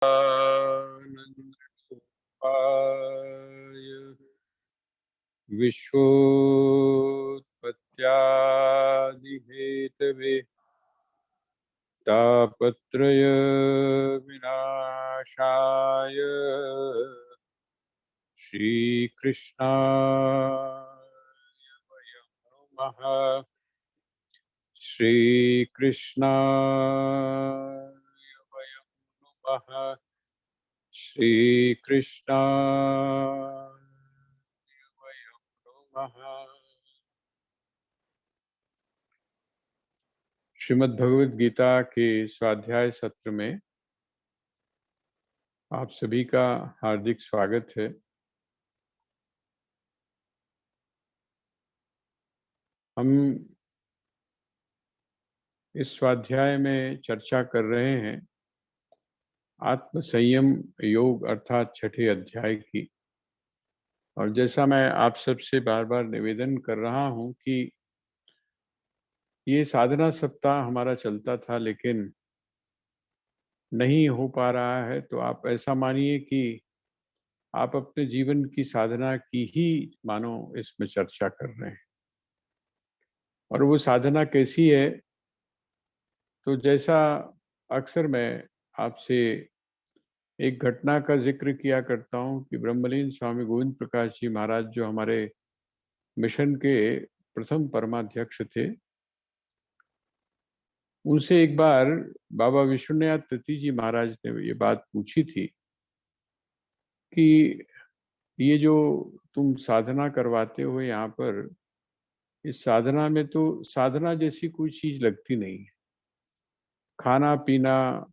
आनन्दरूपाय विश्वोत्पत्त्यादिहेतवे तापत्रय विनाशाय श्रीकृष्णाय वयं नमः। श्रीकृष्णाय वयं नमः। श्रीकृष्णाय वयं नमः। श्रीमद् भगवद गीता के स्वाध्याय सत्र में आप सभी का हार्दिक स्वागत है। हम इस स्वाध्याय में चर्चा कर रहे हैं आत्म संयम योग अर्थात छठे अध्याय की। और जैसा मैं आप सबसे बार बार निवेदन कर रहा हूं कि ये साधना सप्ताह हमारा चलता था लेकिन नहीं हो पा रहा है, तो आप ऐसा मानिए कि आप अपने जीवन की साधना की ही मानो इसमें चर्चा कर रहे हैं। और वो साधना कैसी है, तो जैसा अक्सर मैं आपसे एक घटना का जिक्र किया करता हूं कि ब्रह्मलीन स्वामी गोविंद प्रकाश जी महाराज जो हमारे मिशन के प्रथम परमाध्यक्ष थे, उनसे एक बार बाबा विश्वनाथ दत्ती जी महाराज ने ये बात पूछी थी कि ये जो तुम साधना करवाते हो यहाँ पर, इस साधना में तो साधना जैसी कोई चीज लगती नहीं है। खाना पीना,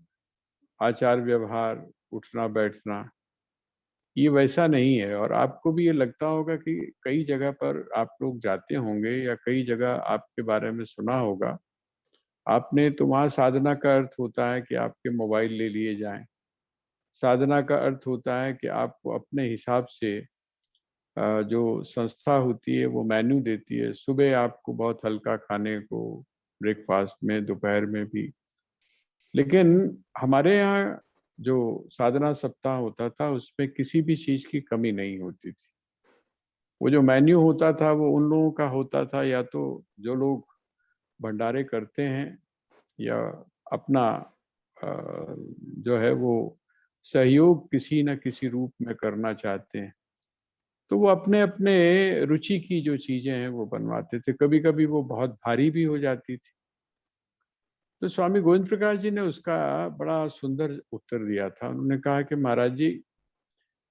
आचार व्यवहार, उठना बैठना, ये वैसा नहीं है। और आपको भी ये लगता होगा कि कई जगह पर आप लोग जाते होंगे या कई जगह आपके बारे में सुना होगा आपने, तो वहाँ साधना का अर्थ होता है कि आपके मोबाइल ले लिए जाएं। साधना का अर्थ होता है कि आपको अपने हिसाब से जो संस्था होती है वो मेन्यू देती है। सुबह आपको बहुत हल्का खाने को, ब्रेकफास्ट में, दोपहर में भी। लेकिन हमारे यहाँ जो साधना सप्ताह होता था उसमें किसी भी चीज की कमी नहीं होती थी। वो जो मेन्यू होता था वो उन लोगों का होता था, या तो जो लोग भंडारे करते हैं या अपना जो है वो सहयोग किसी न किसी रूप में करना चाहते हैं, तो वो अपने अपने रुचि की जो चीजें हैं वो बनवाते थे। कभी कभी वो बहुत भारी भी हो जाती थी। तो स्वामी गोविंद प्रकाश जी ने उसका बड़ा सुंदर उत्तर दिया था। उन्होंने कहा कि महाराज जी,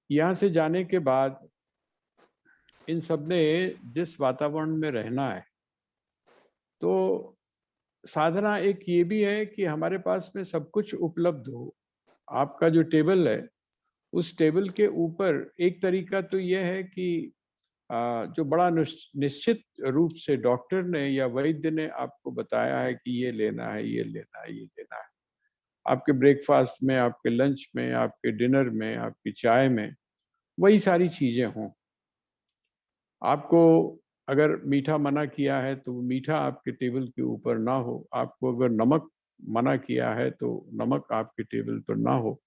यहाँ से जाने के बाद इन सब ने जिस वातावरण में रहना है, तो साधना एक ये भी है कि हमारे पास में सब कुछ उपलब्ध हो। आपका जो टेबल है, उस टेबल के ऊपर एक तरीका तो यह है कि जो बड़ा निश्चित रूप से डॉक्टर ने या वैद्य ने आपको बताया है कि ये लेना है, ये लेना है, ये लेना है। आपके ब्रेकफास्ट में, आपके लंच में, आपके डिनर में, आपकी चाय में वही सारी चीजें हों। आपको अगर मीठा मना किया है तो मीठा आपके टेबल के ऊपर ना हो। आपको अगर नमक मना किया है तो नमक आपके टेबल पर ना हो।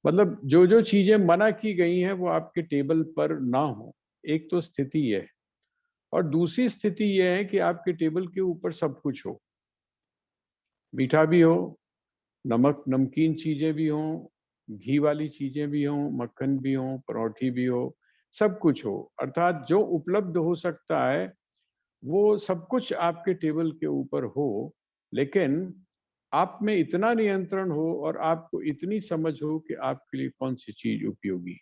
मतलब जो जो चीजें मना की गई हैं वो आपके टेबल पर ना हो। एक तो स्थिति है। और दूसरी स्थिति यह है कि आपके टेबल के ऊपर सब कुछ हो। मीठा भी हो, नमक नमकीन चीजें भी हों, घी वाली चीजें भी हों, मक्खन भी हो, परोठी भी हो, सब कुछ हो। अर्थात जो उपलब्ध हो सकता है वो सब कुछ आपके टेबल के ऊपर हो। लेकिन आप में इतना नियंत्रण हो और आपको इतनी समझ हो कि आपके लिए कौन सी चीज उपयोगी।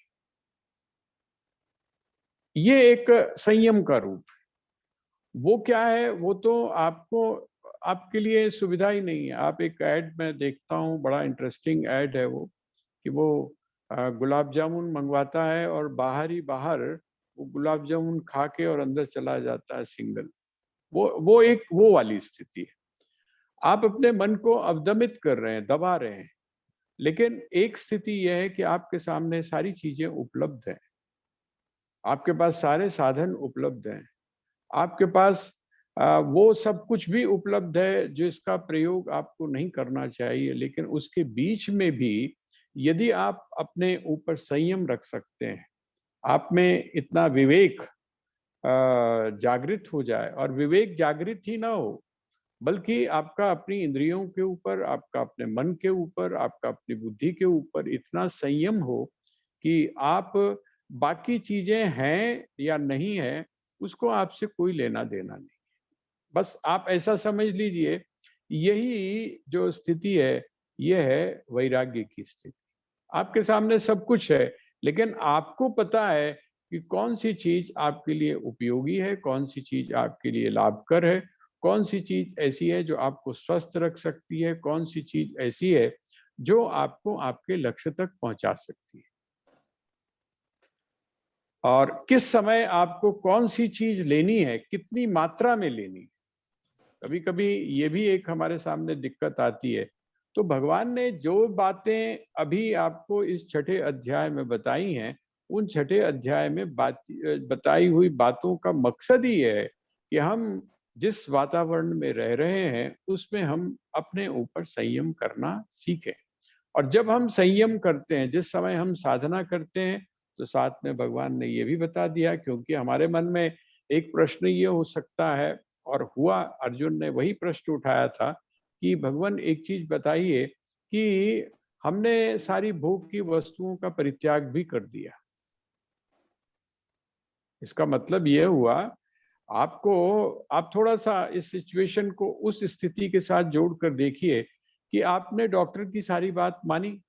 ये एक संयम का रूप है। वो क्या है, वो तो आपको, आपके लिए सुविधा ही नहीं है। आप एक ऐड में देखता हूँ, बड़ा इंटरेस्टिंग ऐड है वो, कि वो गुलाब जामुन मंगवाता है और बाहर ही बाहर वो गुलाब जामुन खा के और अंदर चला जाता है सिंगल। वो एक वो वाली स्थिति है। आप अपने मन को अवदमित कर रहे हैं, दबा रहे हैं। लेकिन एक स्थिति यह है कि आपके सामने सारी चीजें उपलब्ध हैं, आपके पास सारे साधन उपलब्ध हैं, आपके पास वो सब कुछ भी उपलब्ध है जिसका प्रयोग आपको नहीं करना चाहिए। लेकिन उसके बीच में भी यदि आप अपने ऊपर संयम रख सकते हैं, आप में इतना विवेक जागृत हो जाए, और विवेक जागृत ही ना हो, बल्कि आपका अपनी इंद्रियों के ऊपर, आपका अपने मन के ऊपर, आपका अपनी बुद्धि के ऊपर इतना संयम हो कि आप बाकी चीजें हैं या नहीं है, उसको आपसे कोई लेना देना नहीं। बस आप ऐसा समझ लीजिए, यही जो स्थिति है, यह है वैराग्य की स्थिति। आपके सामने सब कुछ है, लेकिन आपको पता है कि कौन सी चीज आपके लिए उपयोगी है, कौन सी चीज आपके लिए लाभकर है, कौन सी चीज ऐसी है जो आपको स्वस्थ रख सकती है, कौन सी चीज ऐसी है जो आपको आपके लक्ष्य तक पहुंचा सकती है, और किस समय आपको कौन सी चीज लेनी है, कितनी मात्रा में लेनी है। कभी कभी ये भी एक हमारे सामने दिक्कत आती है। तो भगवान ने जो बातें अभी आपको इस छठे अध्याय में बताई हैं, उन छठे अध्याय में बताई हुई बातों का मकसद ही है कि हम जिस वातावरण में रह रहे हैं उसमें हम अपने ऊपर संयम करना सीखें। और जब हम संयम करते हैं, जिस समय हम साधना करते हैं, तो साथ में भगवान ने ये भी बता दिया, क्योंकि हमारे मन में एक प्रश्न ये हो सकता है, और हुआ, अर्जुन ने वही प्रश्न उठाया था कि भगवान एक चीज बताइए कि हमने सारी भोग की वस्तुओं का परित्याग भी कर दिया। इसका मतलब यह हुआ, आपको, आप थोड़ा सा इस सिचुएशन को उस स्थिति के साथ जोड़कर देखिए कि आपने डॉक्टर की सारी बात मानी,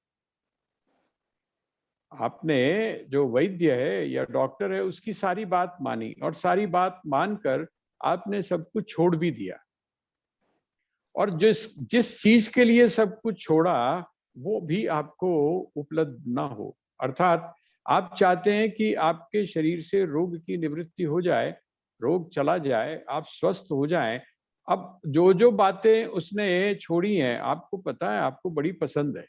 आपने जो वैद्य है या डॉक्टर है उसकी सारी बात मानी, और सारी बात मानकर आपने सब कुछ छोड़ भी दिया, और जिस जिस चीज के लिए सब कुछ छोड़ा वो भी आपको उपलब्ध ना हो। अर्थात आप चाहते हैं कि आपके शरीर से रोग की निवृत्ति हो जाए, रोग चला जाए, आप स्वस्थ हो जाएं। अब जो जो बातें उसने छोड़ी हैं, आपको पता है, आपको बड़ी पसंद है,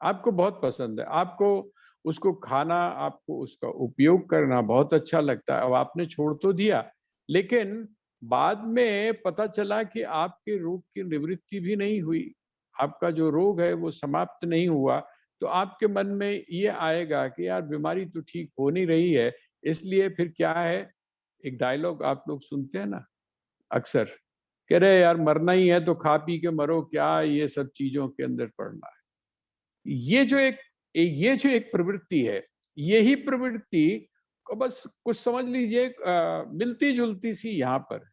आपको बहुत पसंद है, आपको उसको खाना, आपको उसका उपयोग करना बहुत अच्छा लगता है। अब आपने छोड़ तो दिया, लेकिन बाद में पता चला कि आपके रोग की निवृत्ति भी नहीं हुई, आपका जो रोग है वो समाप्त नहीं हुआ। तो आपके मन में ये आएगा कि यार बीमारी तो ठीक हो नहीं रही है, इसलिए फिर क्या है, एक डायलॉग आप लोग सुनते हैं ना अक्सर, कह रहे यार मरना ही है तो खा पी के मरो, क्या ये सब चीजों के अंदर पड़ना है। ये जो एक प्रवृत्ति है, यही प्रवृत्ति को बस कुछ समझ लीजिए मिलती जुलती सी यहाँ पर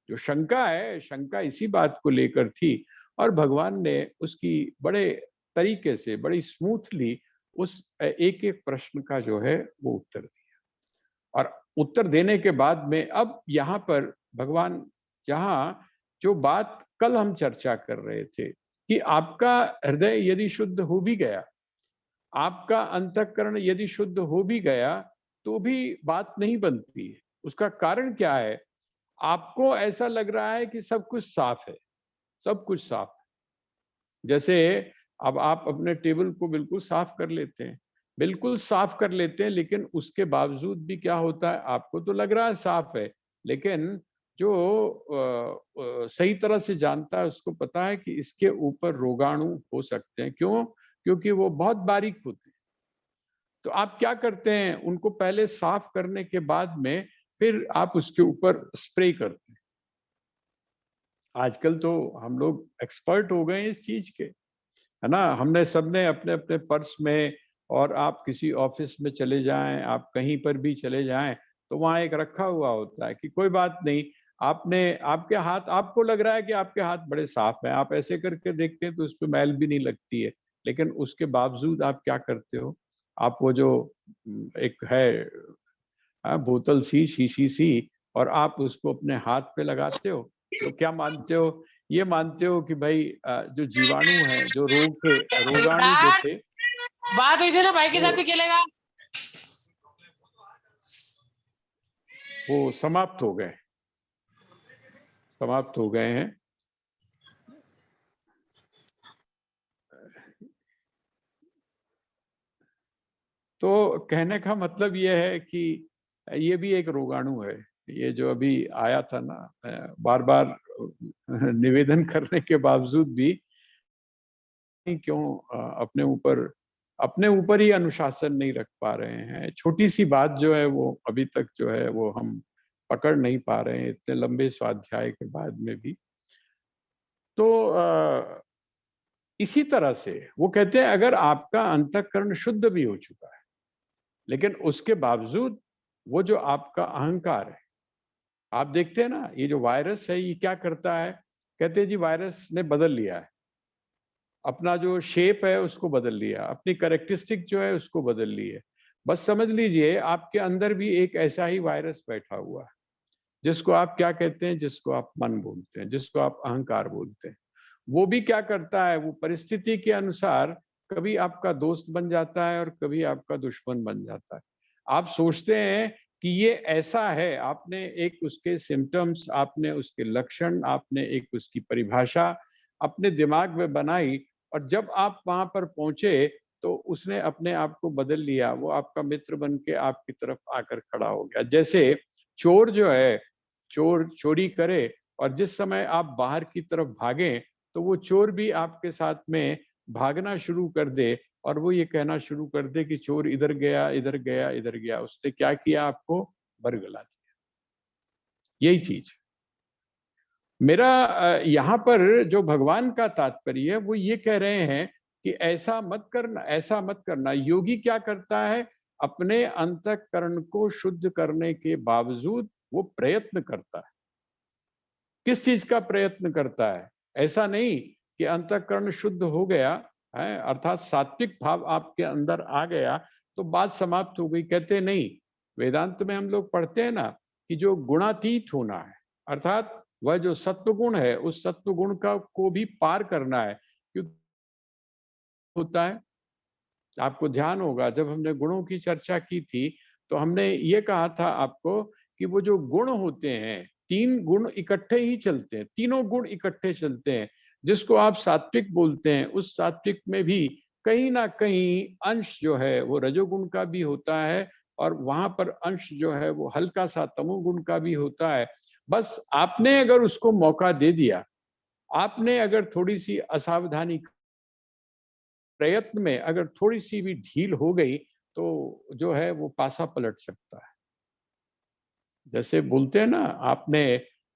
जो शंका है, शंका इसी बात को लेकर थी, और भगवान ने उसकी बड़े तरीके से, बड़ी स्मूथली उस एक एक प्रश्न का जो है वो उत्तर दिया। और उत्तर देने के बाद में अब यहाँ पर भगवान, जहाँ जो बात कल हम चर्चा कर रहे थे कि आपका हृदय यदि शुद्ध हो भी गया, आपका अंतःकरण यदि शुद्ध हो भी गया, तो भी बात नहीं बनती है। उसका कारण क्या है? आपको ऐसा लग रहा है कि सब कुछ साफ है, सब कुछ साफ है। जैसे अब आप अपने टेबल को बिल्कुल साफ कर लेते हैं, बिल्कुल साफ कर लेते हैं, लेकिन उसके बावजूद भी क्या होता है, आपको तो लग रहा है साफ है, लेकिन जो सही तरह से जानता है उसको पता है कि इसके ऊपर रोगाणु हो सकते हैं। क्यों? क्योंकि वो बहुत बारीक होते हैं। तो आप क्या करते हैं, उनको पहले साफ करने के बाद में फिर आप उसके ऊपर स्प्रे करते हैं। आजकल तो हम लोग एक्सपर्ट हो गए हैं इस चीज के, है ना। हमने सबने अपने अपने पर्स में, और आप किसी ऑफिस में चले जाएं, आप कहीं पर भी चले जाएं, तो वहां एक रखा हुआ होता है कि कोई बात नहीं, आपने, आपके हाथ, आपको लग रहा है कि आपके हाथ बड़े साफ हैं, आप ऐसे करके देखते हैं तो उस पर मैल भी नहीं लगती है, लेकिन उसके बावजूद आप क्या करते हो, आप वो जो एक है बोतल सी, शीशी सी, और आप उसको अपने हाथ पे लगाते हो, तो क्या मानते हो, ये मानते हो कि भाई जो जीवाणु है, जो रोग थे, रोगाणु जो थे, बात हुई थी ना भाई के साथ भी खेलेगा, वो समाप्त हो गए, समाप्त हो गए हैं। तो कहने का मतलब ये है कि ये भी एक रोगाणु है, ये जो अभी आया था ना, बार बार निवेदन करने के बावजूद भी नहीं क्यों अपने ऊपर ही अनुशासन नहीं रख पा रहे हैं। छोटी सी बात जो है वो अभी तक जो है वो हम पकड़ नहीं पा रहे हैं इतने लंबे स्वाध्याय के बाद में भी। तो इसी तरह से वो कहते हैं अगर आपका अंतःकरण शुद्ध भी हो चुका है, लेकिन उसके बावजूद वो जो आपका अहंकार है, आप देखते हैं ना ये जो वायरस है ये क्या करता है, कहते हैं जी वायरस ने बदल लिया है, अपना जो शेप है उसको बदल लिया, अपनी कैरेक्टरिस्टिक जो है उसको बदल ली है। बस समझ लीजिए आपके अंदर भी एक ऐसा ही वायरस बैठा हुआ है, जिसको आप क्या कहते हैं, जिसको आप मन बोलते हैं, जिसको आप अहंकार बोलते हैं। वो भी क्या करता है, वो परिस्थिति के अनुसार कभी आपका दोस्त बन जाता है और कभी आपका दुश्मन बन जाता है। आप सोचते हैं कि ये ऐसा है, आपने एक उसके सिम्टम्स, आपने उसके लक्षण, आपने एक उसकी परिभाषा अपने दिमाग में बनाई, और जब आप वहां पर पहुंचे तो उसने अपने आप को बदल लिया, वो आपका मित्र बन के आपकी तरफ आकर खड़ा हो गया। जैसे चोर जो है, चोर चोरी करे और जिस समय आप बाहर की तरफ भागें तो वो चोर भी आपके साथ में भागना शुरू कर दे और वो ये कहना शुरू कर दे कि चोर इधर गया, इधर गया, इधर गया। उसने क्या किया, आपको बरगला दिया। यही चीज मेरा यहाँ पर जो भगवान का तात्पर्य है वो ये कह रहे हैं कि ऐसा मत करना, ऐसा मत करना। योगी क्या करता है, अपने अंतःकरण को शुद्ध करने के बावजूद वो प्रयत्न करता है। किस चीज का प्रयत्न करता है? ऐसा नहीं कि अंतःकरण शुद्ध हो गया है, अर्थात सात्विक भाव आपके अंदर आ गया तो बात समाप्त हो गई। कहते नहीं, वेदांत में हम लोग पढ़ते हैं ना कि जो गुणातीत होना है, अर्थात वह जो सत्व गुण है उस सत्व गुण का को भी पार करना है। क्यों होता है, आपको ध्यान होगा जब हमने गुणों की चर्चा की थी तो हमने ये कहा था आपको कि वो जो गुण होते हैं, तीन गुण इकट्ठे ही चलते हैं, तीनों गुण इकट्ठे चलते हैं। जिसको आप सात्विक बोलते हैं, उस सात्विक में भी कहीं ना कहीं अंश जो है वो रजोगुण का भी होता है, और वहां पर अंश जो है वो हल्का सा तमोगुण का भी होता है। बस आपने अगर उसको मौका दे दिया, आपने अगर थोड़ी सी असावधानी, प्रयत्न में अगर थोड़ी सी भी ढील हो गई तो जो है वो पासा पलट सकता है। जैसे बोलते हैं ना, आपने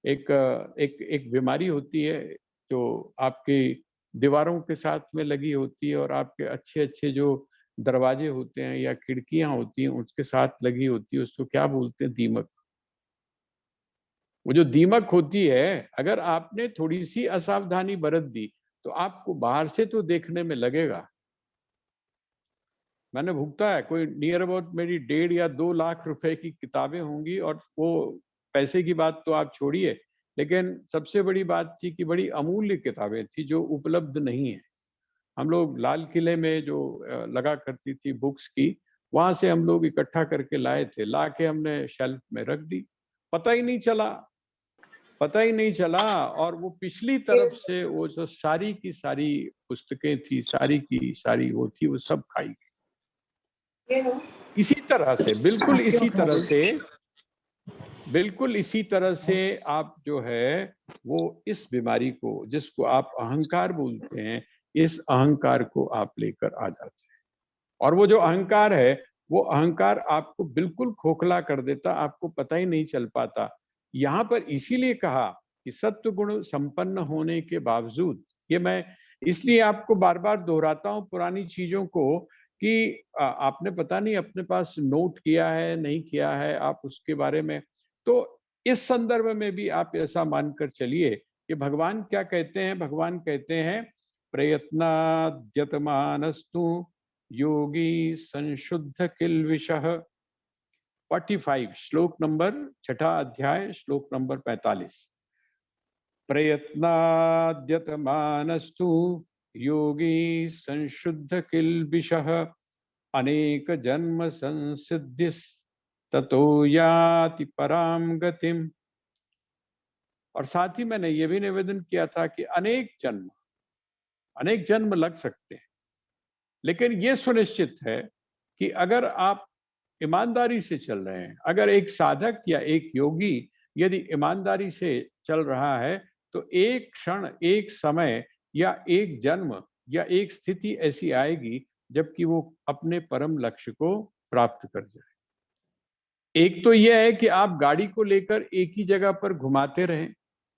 एक एक एक बीमारी होती है जो आपकी दीवारों के साथ में लगी होती है और आपके अच्छे अच्छे जो दरवाजे होते हैं या खिड़कियां होती हैं उसके साथ लगी होती है, उसको क्या बोलते हैं, दीमक। वो जो दीमक होती है, अगर आपने थोड़ी सी असावधानी बरत दी तो आपको बाहर से तो देखने में लगेगा। मैंने भुगता है, कोई नियर अबाउट मेरी 1.5 या 2 लाख रुपए की किताबें होंगी, और वो पैसे की बात तो आप छोड़िए, लेकिन सबसे बड़ी बात थी कि बड़ी अमूल्य किताबें थी जो उपलब्ध नहीं है। हम लोग लाल किले में जो लगा करती थी बुक्स की, वहां से हम लोग इकट्ठा करके लाए थे, ला के हमने शेल्फ में रख दी। पता ही नहीं चला, पता ही नहीं चला, और वो पिछली तरफ से वो जो सारी की सारी पुस्तकें थी, सारी की सारी वो थी, वो सब खाई। इसी तरह से, बिल्कुल इसी तरह से आप जो है वो इस बीमारी को, जिसको आप अहंकार बोलते हैं, इस अहंकार को आप लेकर आ जाते हैं। और वो जो अहंकार है, वो अहंकार आपको बिल्कुल खोखला कर देता, आपको पता ही नहीं चल पाता। यहाँ पर इसीलिए कहा कि सत्व गुण संपन्न होने के बावजूद, ये मैं इसलिए आपको बार बार दोहराता हूँ पुरानी चीजों को, कि आपने पता नहीं अपने पास नोट किया है नहीं किया है आप उसके बारे में। तो इस संदर्भ में भी आप ऐसा मानकर चलिए कि भगवान क्या कहते हैं, भगवान कहते हैं प्रयत्नाद्यतमानस्तु योगी संशुद्ध किल्विषः। 45 श्लोक नंबर, छठा अध्याय श्लोक नंबर 45। प्रयत्नाद्यतमानस्तु योगी संशुद्ध किल्बिषः अनेक जन्म संसिद्धिस् ततो याति पराम गतिम। और साथ ही मैंने ये भी निवेदन किया था कि अनेक जन्म लग सकते हैं, लेकिन ये सुनिश्चित है कि अगर आप ईमानदारी से चल रहे हैं, अगर एक साधक या एक योगी यदि ईमानदारी से चल रहा है, तो एक क्षण, एक समय या एक जन्म या एक स्थिति ऐसी आएगी जबकि वो अपने परम लक्ष्य को प्राप्त कर जाए। एक तो यह है कि आप गाड़ी को लेकर एक ही जगह पर घुमाते रहें,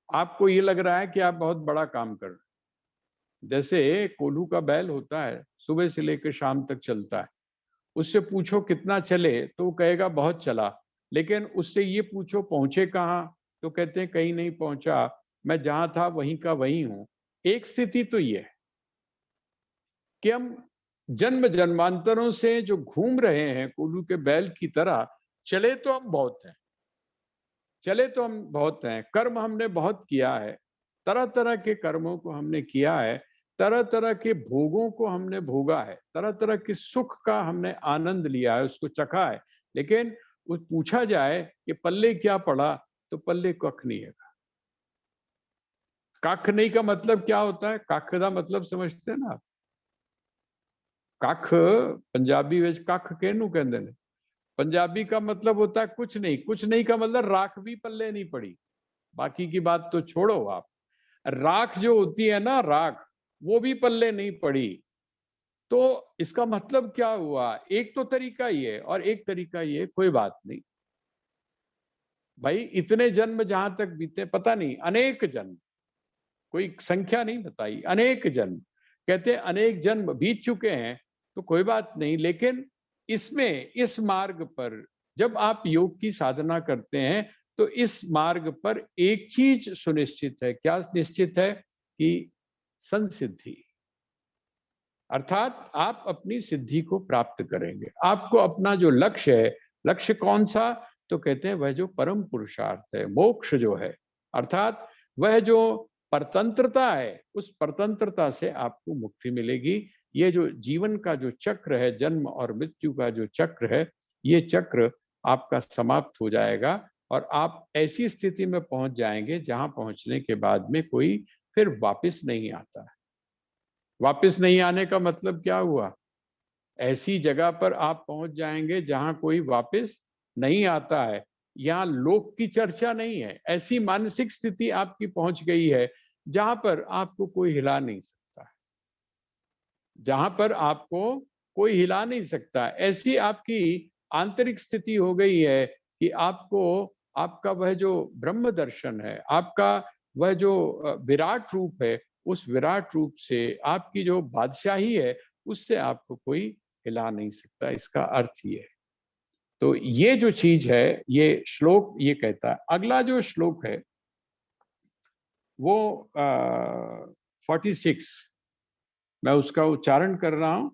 आपको ये लग रहा है कि आप बहुत बड़ा काम कर रहे हैं। जैसे कोल्हू का बैल होता है, सुबह से लेकर शाम तक चलता है, उससे पूछो कितना चले तो वो कहेगा बहुत चला, लेकिन उससे ये पूछो पहुंचे कहाँ, तो कहते हैं कहीं नहीं पहुंचा, मैं जहां था वहीं का वहीं हूं। एक स्थिति तो ये है कि हम जन्म जन्मांतरों से जो घूम रहे हैं कोल्हू के बैल की तरह, चले तो हम बहुत हैं, चले तो हम बहुत हैं, कर्म हमने बहुत किया है, तरह तरह के कर्मों को हमने किया है, तरह तरह के भोगों को हमने भोगा है, तरह तरह के सुख का हमने आनंद लिया है, उसको चखा है। लेकिन वो पूछा जाए कि पल्ले क्या पड़ा, तो पल्ले कख नहीं है। कख नहीं का मतलब क्या होता है? कख का मतलब समझते हैं ना? कख पंजाबी विच कख कहनू कहंदे ने। पंजाबी का मतलब होता है कुछ नहीं। कुछ नहीं का मतलब राख भी पल्ले नहीं पड़ी। बाकी की बात तो छोड़ो आप। राख जो होती है ना, राख, वो भी पल्ले नहीं पड़ी। तो इसका मतलब क्या हुआ? एक तो तरीका ये और एक तरीका ये, कोई बात नहीं भाई, इतने जन्म जहां तक बीते पता नहीं, अनेक जन्म, कोई संख्या नहीं बताई, अनेक जन्म, कहते अनेक जन्म बीत चुके हैं, तो कोई बात नहीं। लेकिन इसमें, इस मार्ग पर जब आप योग की साधना करते हैं तो इस मार्ग पर एक चीज सुनिश्चित है। क्या निश्चित है? कि संसिद्धि, अर्थात आप अपनी सिद्धि को प्राप्त करेंगे। आपको अपना जो लक्ष्य है, लक्ष्य कौन सा? तो कहते हैं वह जो परम पुरुषार्थ है, मोक्ष जो है, अर्थात वह जो परतंत्रता है, उस परतंत्रता से आपको मुक्ति मिलेगी। ये जो जीवन का जो चक्र है, जन्म और मृत्यु का जो चक्र है, ये चक्र आपका समाप्त हो जाएगा और आप ऐसी स्थिति में पहुंच जाएंगे जहां पहुंचने के बाद में कोई फिर वापस नहीं आता है। वापस नहीं आने का मतलब क्या हुआ? ऐसी जगह पर आप पहुंच जाएंगे जहां कोई वापस नहीं आता है। यहाँ लोक की चर्चा नहीं है, ऐसी मानसिक स्थिति आपकी पहुंच गई है जहां पर आपको कोई हिला नहीं सकता है, जहां पर आपको कोई हिला नहीं सकता। ऐसी आपकी आंतरिक स्थिति हो गई है कि आपको, आपका वह जो ब्रह्म दर्शन है, आपका वह जो विराट रूप है, उस विराट रूप से आपकी जो बादशाही है, उससे आपको कोई हिला नहीं सकता। इसका अर्थ ये है। तो ये जो चीज है, ये श्लोक ये कहता है। अगला जो श्लोक है वो 46, मैं उसका उच्चारण कर रहा हूं।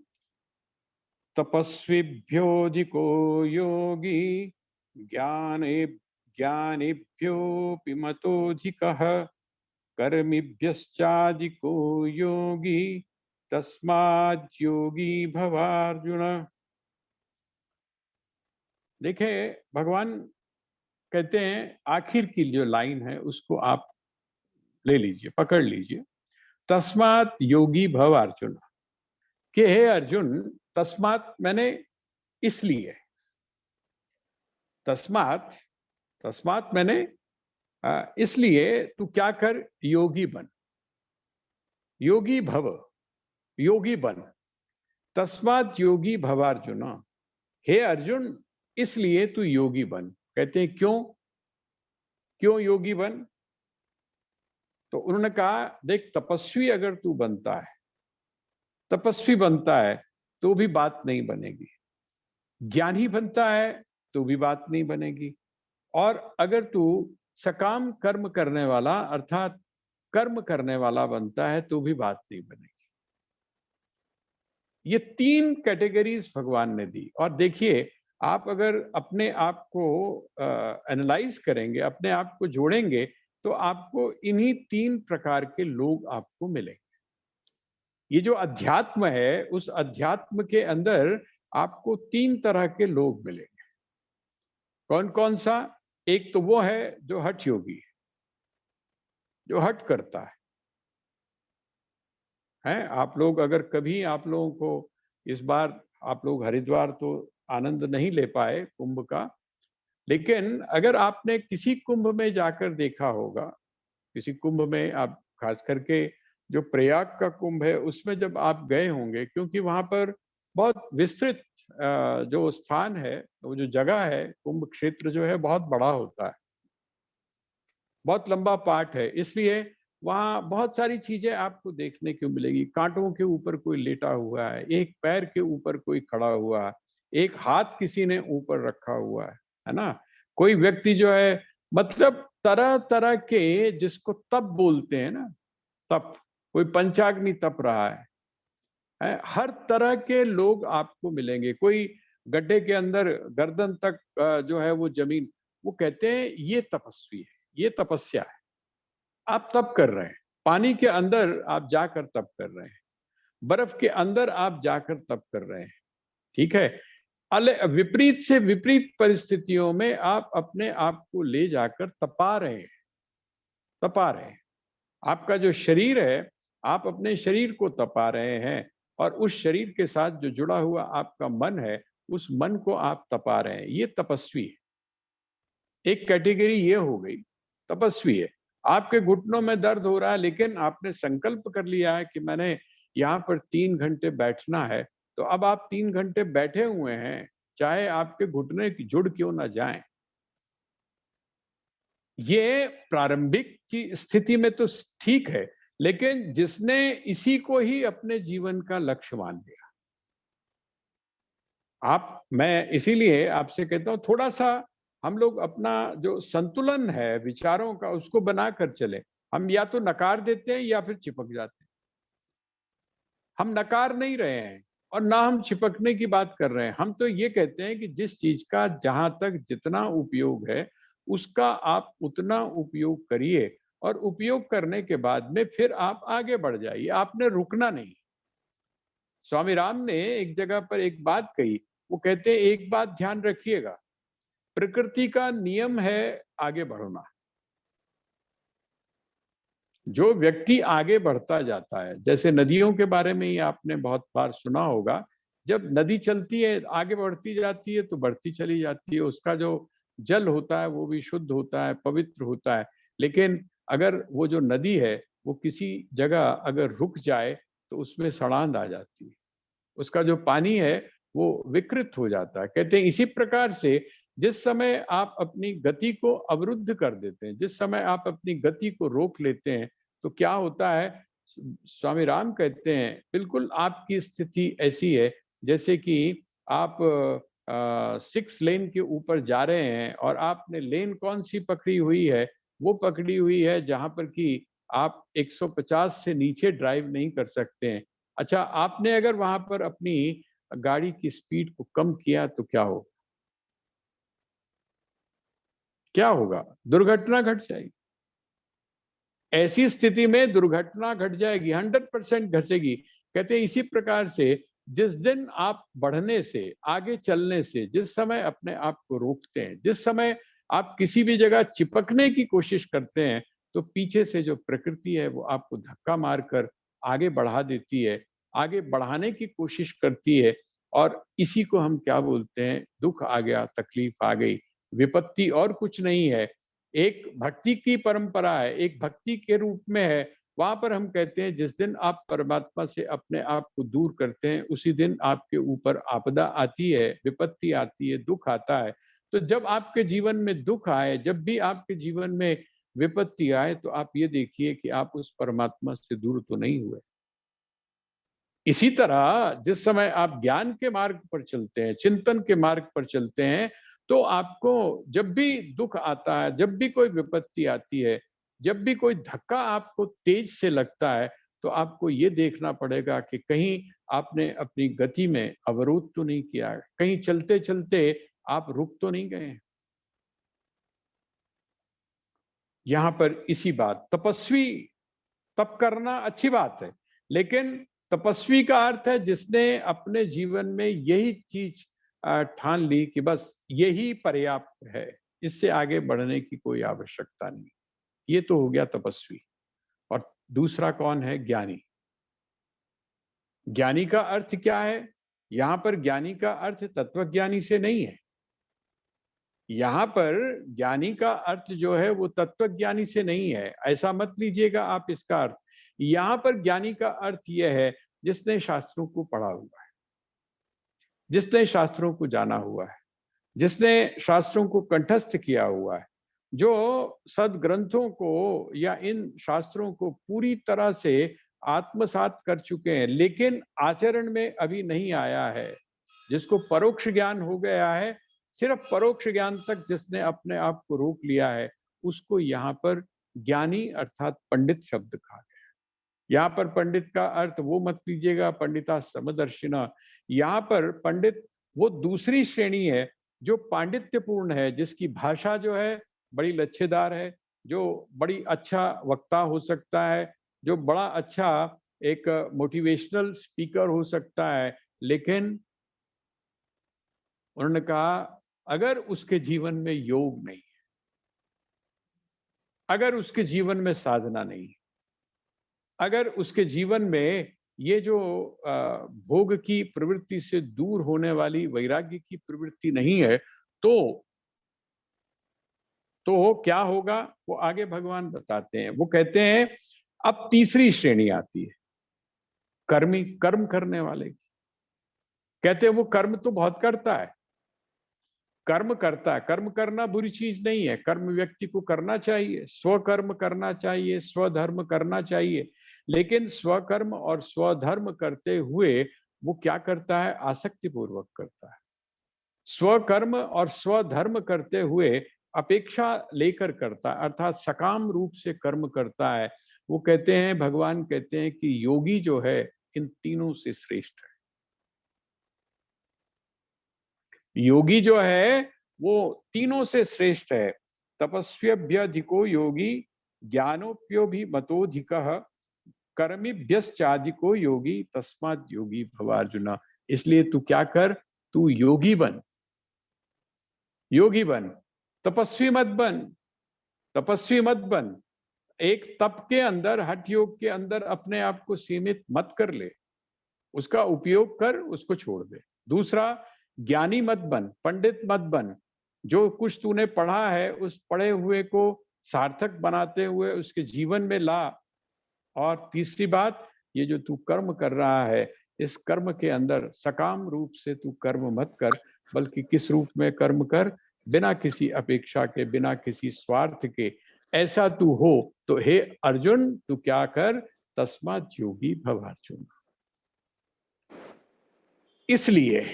तपस्विभ्योऽधिको योगी ज्ञाने ज्ञानिभ्योऽपि मतोऽधिकः कर्मिभ्यश्चाधिको योगी तस्माद् योगी भवार्जुन। देखें, भगवान कहते हैं, आखिर की जो लाइन है उसको आप ले लीजिए, पकड़ लीजिए। तस्मात् योगी भव अर्जुन, कि हे अर्जुन, तस्मात् मैंने इसलिए, तस्मात्, तस्मात् मैंने इसलिए तू क्या कर? योगी बन, योगी भव, योगी बन। तस्मात् योगी भवार्जुन, हे अर्जुन, इसलिए तू योगी बन। कहते हैं क्यों? क्यों योगी बन? तो उन्होंने कहा, देख, तपस्वी अगर तू बनता है, तपस्वी बनता है तो भी बात नहीं बनेगी, ज्ञानी बनता है तो भी बात नहीं बनेगी, और अगर तू सकाम कर्म करने वाला अर्थात कर्म करने वाला बनता है तो भी बात नहीं बनेगी। ये तीन कैटेगरीज भगवान ने दी। और देखिए, आप अगर अपने आप को एनालाइज करेंगे, अपने आप को जोड़ेंगे, तो आपको इन्हीं तीन प्रकार के लोग आपको मिलेंगे। ये जो अध्यात्म है, उस अध्यात्म के अंदर आपको तीन तरह के लोग मिलेंगे। कौन कौन सा? एक तो वो है जो हठ योगी है, जो हठ करता है। आप लोग अगर कभी, आप लोगों को इस बार, आप लोग हरिद्वार तो आनंद नहीं ले पाए कुंभ का, लेकिन अगर आपने किसी कुंभ में जाकर देखा होगा, किसी कुंभ में आप, खास करके जो प्रयाग का कुंभ है उसमें जब आप गए होंगे, क्योंकि वहां पर बहुत विस्तृत जो स्थान है, वो जो जगह है, कुंभ क्षेत्र जो है बहुत बड़ा होता है, बहुत लंबा पार्ट है, इसलिए वहाँ बहुत सारी चीजें आपको देखने को मिलेगी। कांटों के ऊपर कोई लेटा हुआ है, एक पैर के ऊपर कोई खड़ा हुआ है, एक हाथ किसी ने ऊपर रखा हुआ है ना? कोई व्यक्ति जो है, मतलब तरह तरह के, जिसको तप बोलते हैं ना, तप, कोई पंचाग्नि तप रहा है, हर तरह के लोग आपको मिलेंगे। कोई गड्ढे के अंदर गर्दन तक जो है वो जमीन, वो कहते हैं ये तपस्वी है, ये तपस्या है, आप तप कर रहे हैं। पानी के अंदर आप जाकर तप कर रहे हैं, बर्फ के अंदर आप जाकर तप कर रहे हैं, ठीक है। विपरीत से विपरीत परिस्थितियों में आप अपने आप को ले जाकर तपा रहे हैं, तपा रहे हैं। आपका जो शरीर है, आप अपने शरीर को तपा रहे हैं, और उस शरीर के साथ जो जुड़ा हुआ आपका मन है, उस मन को आप तपा रहे हैं, ये तपस्वी है। एक कैटेगरी ये हो गई, तपस्वी है। आपके घुटनों में दर्द हो रहा है, लेकिन आपने संकल्प कर लिया है कि मैंने यहाँ पर 3 घंटे बैठना है, तो अब आप 3 घंटे बैठे हुए हैं, चाहे आपके घुटने जुड़ क्यों ना जाएं। ये प्रारंभिक स्थिति में तो ठीक है, लेकिन जिसने इसी को ही अपने जीवन का लक्ष्य मान लिया, मैं इसीलिए आपसे कहता हूं, थोड़ा सा हम लोग अपना जो संतुलन है विचारों का, उसको बनाकर चले। हम या तो नकार देते हैं या फिर चिपक जाते हैं। हम नकार नहीं रहे हैं और ना हम चिपकने की बात कर रहे हैं। हम तो ये कहते हैं कि जिस चीज का जहां तक जितना उपयोग है, उसका आप उतना उपयोग करिए, और उपयोग करने के बाद में फिर आप आगे बढ़ जाइए, आपने रुकना नहीं। स्वामी राम ने एक जगह पर एक बात कही, वो कहते हैं एक बात ध्यान रखिएगा, प्रकृति का नियम है आगे बढ़ना। जो व्यक्ति आगे बढ़ता जाता है, जैसे नदियों के बारे में ही आपने बहुत बार सुना होगा, जब नदी चलती है, आगे बढ़ती जाती है, तो बढ़ती चली जाती है, उसका जो जल होता है वो भी शुद्ध होता है, पवित्र होता है। लेकिन अगर वो जो नदी है, वो किसी जगह अगर रुक जाए, तो उसमें सड़ांध आ जाती है, उसका जो पानी है वो विकृत हो जाता है। कहते हैं इसी प्रकार से जिस समय आप अपनी गति को अवरुद्ध कर देते हैं, जिस समय आप अपनी गति को रोक लेते हैं, तो क्या होता है? स्वामी राम कहते हैं बिल्कुल आपकी स्थिति ऐसी है जैसे कि आप 6 लेन के ऊपर जा रहे हैं, और आपने लेन कौन सी पकड़ी हुई है? वो पकड़ी हुई है जहां पर कि आप 150 से नीचे ड्राइव नहीं कर सकते हैं। अच्छा, आपने अगर वहां पर अपनी गाड़ी की स्पीड को कम किया तो क्या हो, क्या होगा? दुर्घटना घट जाएगी। ऐसी स्थिति में दुर्घटना घट जाएगी, 100% घटेगी। कहते हैं इसी प्रकार से जिस दिन आप बढ़ने से, आगे चलने से, जिस समय अपने आप को रोकते हैं, जिस समय आप किसी भी जगह चिपकने की कोशिश करते हैं, तो पीछे से जो प्रकृति है वो आपको धक्का मारकर आगे बढ़ा देती है, आगे बढ़ाने की कोशिश करती है। और इसी को हम क्या बोलते हैं? दुख आ गया, तकलीफ आ गई, विपत्ति और कुछ नहीं है। एक भक्ति की परंपरा है, एक भक्ति के रूप में है। वहां पर हम कहते हैं जिस दिन आप परमात्मा से अपने आप को दूर करते हैं, उसी दिन आपके ऊपर आपदा आती है, विपत्ति आती है, दुख आता है। तो जब आपके जीवन में दुख आए, जब भी आपके जीवन में विपत्ति आए, तो आप ये देखिए कि आप उस परमात्मा से दूर तो नहीं हुए। इसी तरह जिस समय आप ज्ञान के मार्ग पर चलते हैं, चिंतन के मार्ग पर चलते हैं, तो आपको जब भी दुख आता है, जब भी कोई विपत्ति आती है, जब भी कोई धक्का आपको तेज से लगता है, तो आपको ये देखना पड़ेगा कि कहीं आपने अपनी गति में अवरोध तो नहीं किया है, कहीं चलते-चलते आप रुक तो नहीं गए हैं। यहाँ पर इसी बात, तपस्वी तप करना अच्छी बात है, लेकिन तपस्वी का अर्थ है जिसने अपने जीवन में यही चीज ठान ली कि बस यही पर्याप्त है, इससे आगे बढ़ने की कोई आवश्यकता नहीं। ये तो हो गया तपस्वी। और दूसरा कौन है? ज्ञानी। ज्ञानी का अर्थ क्या है? यहाँ पर ज्ञानी का अर्थ तत्वज्ञानी से नहीं है। यहाँ पर ज्ञानी का अर्थ जो है वो तत्वज्ञानी से नहीं है, ऐसा मत लीजिएगा आप इसका अर्थ। यहाँ पर ज्ञानी का अर्थ यह है जिसने शास्त्रों को पढ़ा हुआ है, जिसने शास्त्रों को जाना हुआ है, जिसने शास्त्रों को कंठस्थ किया हुआ है, जो सदग्रंथों को या इन शास्त्रों को पूरी तरह से आत्मसात कर चुके हैं, लेकिन आचरण में अभी नहीं आया है, जिसको परोक्ष ज्ञान हो गया है, सिर्फ परोक्ष ज्ञान तक जिसने अपने आप को रोक लिया है, उसको यहाँ पर ज्ञानी अर्थात पंडित शब्द कहा गया। यहाँ पर पंडित का अर्थ वो मत लीजिएगा पंडिता समदर्शिना। यहाँ पर पंडित वो दूसरी श्रेणी है जो पांडित्यपूर्ण है, जिसकी भाषा जो है बड़ी लच्छेदार है, जो बड़ी अच्छा वक्ता हो सकता है, जो बड़ा अच्छा एक मोटिवेशनल स्पीकर हो सकता है, लेकिन उन्होंने कहा अगर उसके जीवन में योग नहीं है, अगर उसके जीवन में साधना नहीं है, अगर उसके जीवन में ये जो भोग की प्रवृत्ति से दूर होने वाली वैराग्य की प्रवृत्ति नहीं है, तो क्या होगा वो आगे भगवान बताते हैं। वो कहते हैं अब तीसरी श्रेणी आती है कर्मी, कर्म करने वाले की। कहते हैं वो कर्म तो बहुत करता है, कर्म करता है, कर्म करना बुरी चीज नहीं है, कर्म व्यक्ति को करना चाहिए, स्वकर्म करना चाहिए, स्वधर्म करना चाहिए, लेकिन स्वकर्म और स्वधर्म करते हुए वो क्या करता है, आसक्ति पूर्वक करता है। स्वकर्म और स्वधर्म करते हुए अपेक्षा लेकर करता है, अर्थात सकाम रूप से कर्म करता है। वो कहते हैं, भगवान कहते हैं कि योगी जो है इन तीनों से श्रेष्ठ है। योगी जो है वो तीनों से श्रेष्ठ है। तपस्व्यभ्यधिको योगी ज्ञानोप्यो भी मतोधिकः कर्मिभ्यश्चाधिको योगी तस्मात् योगी भव अर्जुन। इसलिए तू क्या कर, तू योगी बन, योगी बन, तपस्वी मत बन, तपस्वी मत बन। एक तप के अंदर, हठ योग के अंदर अपने आप को सीमित मत कर ले, उसका उपयोग कर, उसको छोड़ दे। दूसरा, ज्ञानी मत बन, पंडित मत बन। जो कुछ तूने पढ़ा है उस पढ़े हुए को सार्थक बनाते हुए उसके जीवन में ला। और तीसरी बात, ये जो तू कर्म कर रहा है, इस कर्म के अंदर सकाम रूप से तू कर्म मत कर, बल्कि किस रूप में कर्म कर, बिना किसी अपेक्षा के, बिना किसी स्वार्थ के। ऐसा तू हो तो हे अर्जुन तू क्या कर, तस्मात् योगी भव अर्जुन। इसलिए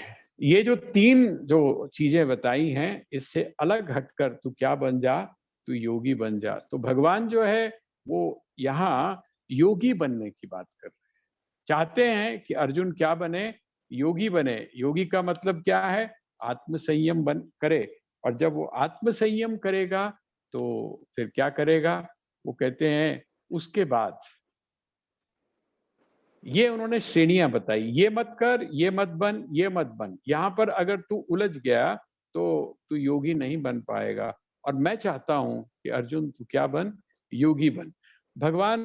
ये जो तीन जो चीजें बताई हैं, इससे अलग हटकर तू क्या बन जा, तू योगी बन जा। तो भगवान जो है वो यहाँ योगी बनने की बात कर रहे हैं। चाहते हैं कि अर्जुन क्या बने, योगी बने। योगी का मतलब क्या है, आत्मसंयम बन करे। और जब वो आत्मसंयम करेगा तो फिर क्या करेगा, वो कहते हैं उसके बाद ये उन्होंने श्रेणियां बताई, ये मत कर, ये मत बन, ये मत बन। यहाँ पर अगर तू उलझ गया तो तू योगी नहीं बन पाएगा। और मैं चाहता हूं कि अर्जुन तू क्या बन, योगी बन। भगवान